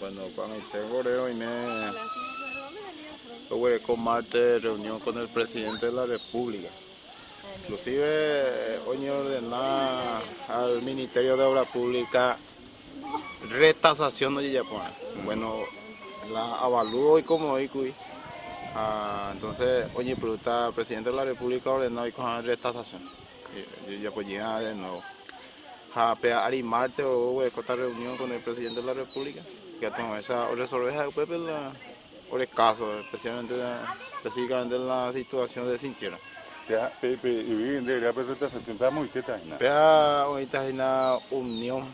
Bueno, cuando tengo hoy me tuve con martes reunión con el presidente de la República. Inclusive hoy ordenar al Ministerio de Obras Públicas retasación de Japón. Bueno, la avalúo hoy como hoy cuy. Entonces, oye, pregunta, el presidente de la República ordenó hoy con retasación. Yo ya pues llega de nuevo. Ari Marte o esta reunión con el presidente de la República. Que toma esa resolver por el caso, específicamente en la situación de Sintiera. Ya, Pepe, y bien, de la presentación, está muy teta, ¿no? Pea ahorita hay una unión,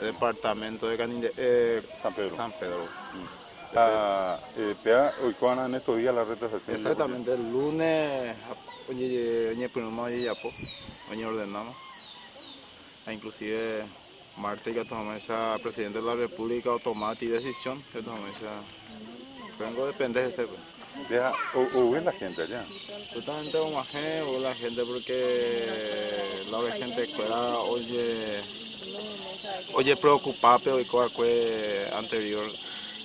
departamento de San Pedro. San Pedro. Pea, hoy cuando en estos días la retrasación. Exactamente, el lunes, oye, primero ya oye, ordenamos. Inclusive, martes que tomamos esa presidente de la República automática y decisión, que tomamos esa. Vengo depende de este. Deja, o ve la gente allá. Totalmente o la gente porque la gente escuela oye preocupada pero y cosa anterior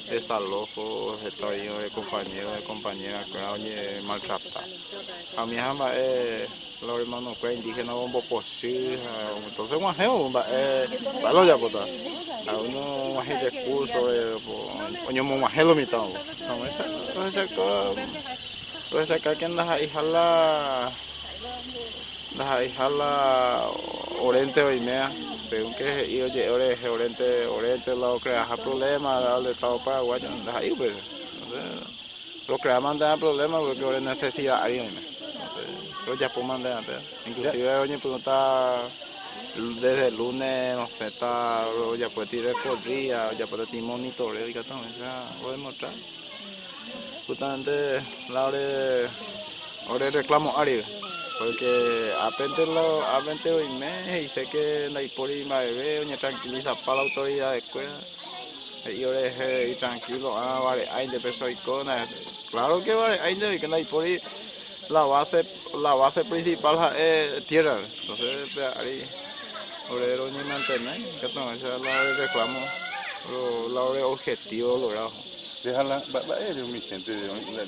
desalojo estadio de compañeras que oye maltratar a mi hija los hermanos que indígenas bombo posible entonces un ajeo lo ya puta a uno más recursos oye un majelo mitad entonces acá que andas hija la oriente hoy mea según que yo oye oriente lo crea problema al estado paraguayo andas ahí pues lo crea mandar problemas porque ahora necesidad ahí entonces pero ya puedo mandar inclusive oye pregunta desde el lunes no sé está ya puede tirar por día ya puede tener monitoreo y que todo eso voy a demostrar justamente la hora reclamo área porque apenas hoy mes y sé que la hipótesis me bebé oye tranquiliza para la autoridad de escuela y ahora es tranquilo vale hay de peso y cosas claro que vale hay de que la hipótesis la base principal es tierra entonces ahí ahora oye mantener que no esa es la hora de reclamo la hora de objetivo logrado. Déjala, va a ir mi gente,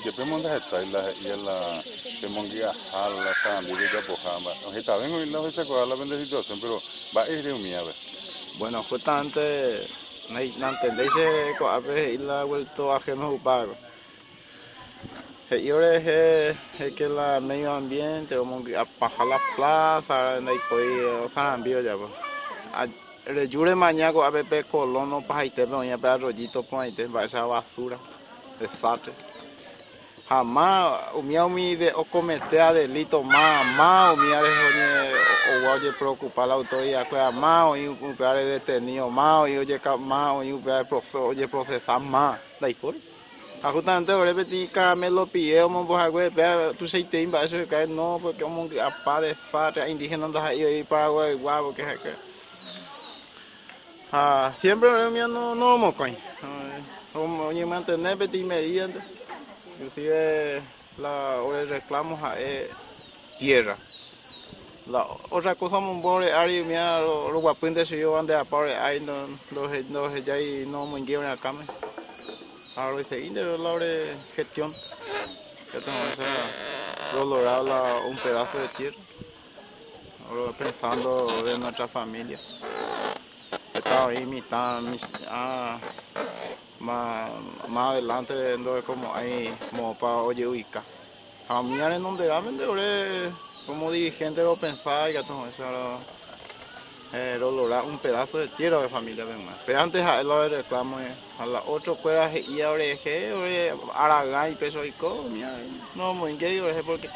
después montas el trailer y la que monguía jala, también ya pojama. Está bien hoy la fecha con la vende situación, pero va a ir un mía, bueno, justamente no entendéis que a veces la vuelto ajeno a pago. Y ahora es que la medio ambiente, como que apajar las plazas, no hay podido, envío ya pues. Reyure mañana a veces colono para ahí te voy a pegar rollito para ahí te va esa basura, desastre. Jamás mi de o cometer delito más umia o oye preocupar la autoridad que más o un detenido más o oye más o oye procesar más da por justamente ahora me caramelo pie como vos agua tú se te inva eso que no porque como apa de fata indígena anda ahí Paraguay guau porque es que siempre no mo coin oye mantener beti medidas inclusive la hora de reclamos es tierra. La otra cosa muy buena ari mira los guapintes si yo ande a par ahí no ya ahí no me llevan acá me. Ahora se inde la hora de gestión. Ya tengo esa lograr un pedazo de tierra. Ahora pensando en nuestra familia. Estaba ahí más adelante de como ahí como para oye ubicar. A mí en donde realmente como dirigente lo pensaba y que todo eso lo lograr un pedazo de tierra de familia más. Pero antes a él lo reclamo a la otra cuera y ahora es Aragán y peso y co, no muy gay porque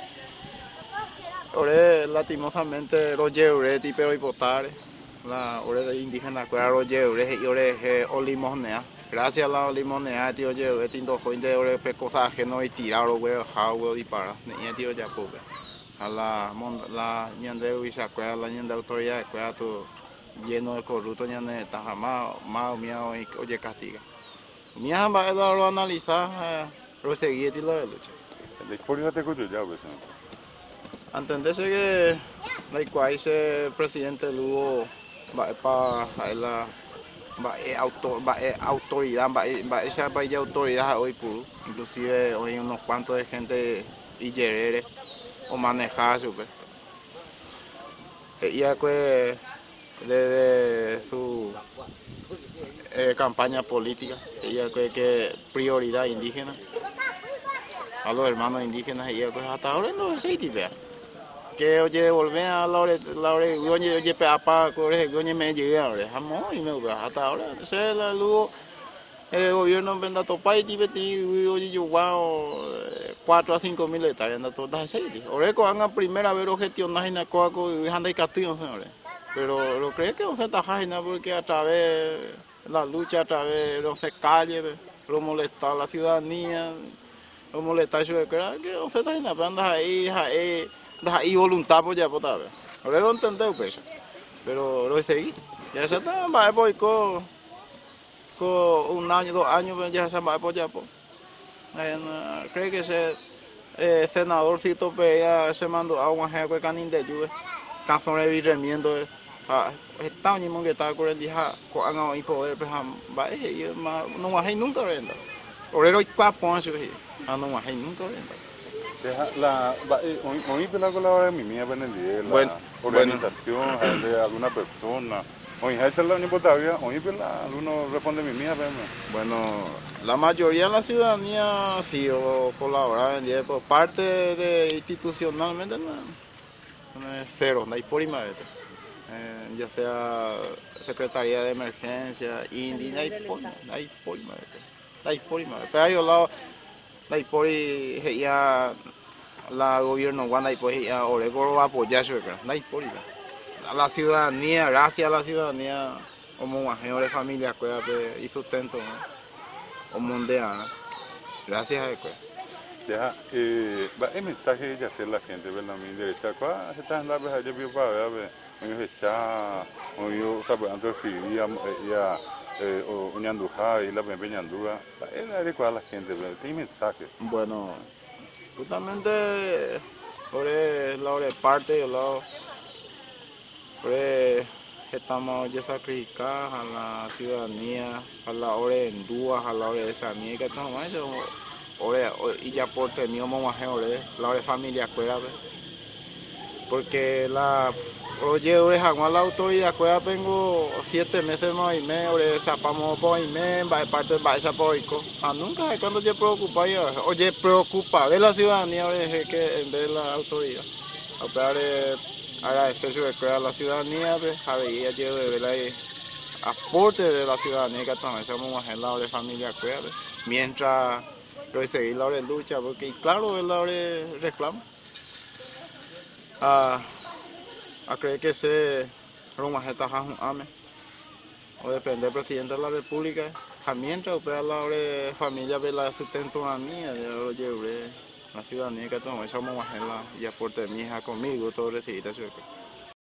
ahora lastimosamente los yeureti pero y votar la hora indígena cuera los yeureti y ahora es olimonea. Gracias a la limonada, tío, yo he tenido gente de cosas que no he tirado, güey, jaugo y para, ni tío ya pobre. A la ñande hubiese cueva, la ñande autoridad de cueva, todo lleno de corruptos, ñande está jamás, más miau y oye castiga. Mi hamba es lo analizar, lo seguir y lo de lucha. Después ya te cuento ya, pues. Entenderse que la cual ese presidente luego va para la autoridad, esa país autoridad hoy puro, inclusive hoy unos cuantos de gente y llegar o manejar super. Y ya que desde su campaña política, ella que prioridad indígena a los hermanos indígenas y pues hasta ahora no sé vea que oye volver a la hora oye apa corre oye me llegué ahora jamón y me hasta ahora se la luego el gobierno venda topa y tibe oye yo wow 4 a 5 mil hectáreas anda todas así ahora que van a primera vez gestionar en la coaco y anda y castillo pero lo creo que no se taja nada porque a través la lucha a través no se calle lo molesta a la ciudadanía lo molesta eso de que no se está nada andas ahí voluntad por ya por tal vez ahora lo entendeu pero lo seguí ya se está va por con un año 2 años ya se va por ya por creo que ese senadorcito Pereira se mandó a un jefe canín de lluvia canción de virremiendo está ni mon que está con el día con algo y poder pues va no hay nunca venda obrero y cuapo así no hay nunca venda Hoy la colaboración de mi mía la bueno organización de alguna persona. Hoy hay la ni todavía, hoy alguno responde mi mía, bueno, la mayoría de la ciudadanía sí o colabora en por parte de institucionalmente no, cero, no hay por imagen. Ya sea Secretaría de Emergencia, INDI, no hay por imagen. No hay por imagen. Pero hay lado, no hay por ya la gobierno Wanda y pues ya Oregón va a apoyar eso, no hay por imagen. A la ciudadanía, gracias a la ciudadanía, como mayores familias y sustento, o mundial, gracias a eso. Ya, el mensaje de hacer la gente, ¿verdad? Mi derecha, ¿cuál está en la vez ayer vio para ver? Hoy ya, hoy sabe antes escribía ya Ñandujá y la Ñandúa, es adecuada a la gente, ¿verdad? ¿Qué mensaje? Bueno, justamente por la hora de parte y lado por estamos ya sacrificados a la ciudadanía, a la hora de endúas, a la hora de sanidad, que estamos eso, y ya por tenido más la hora de familia, acuérdate. Porque oye, la autoridad, tengo 7 meses más y medio, zapamos por y medio, va de parte de esa por nunca es cuando yo preocupa, oye, preocupa de la ciudadanía, que en vez de la autoridad. Agradecer a la ciudadanía, a ver, yo de verdad aporte de la ciudadanía que también somos en la de familia, mientras seguir la hora de lucha, porque claro, es la hora de reclamo. A creer que se rumajeta un ame o depende del presidente de la república mientras opera la familia de la sustento a mí lo llevé la ciudadanía que tomó somos la y aporte mi hija conmigo todo recibir eso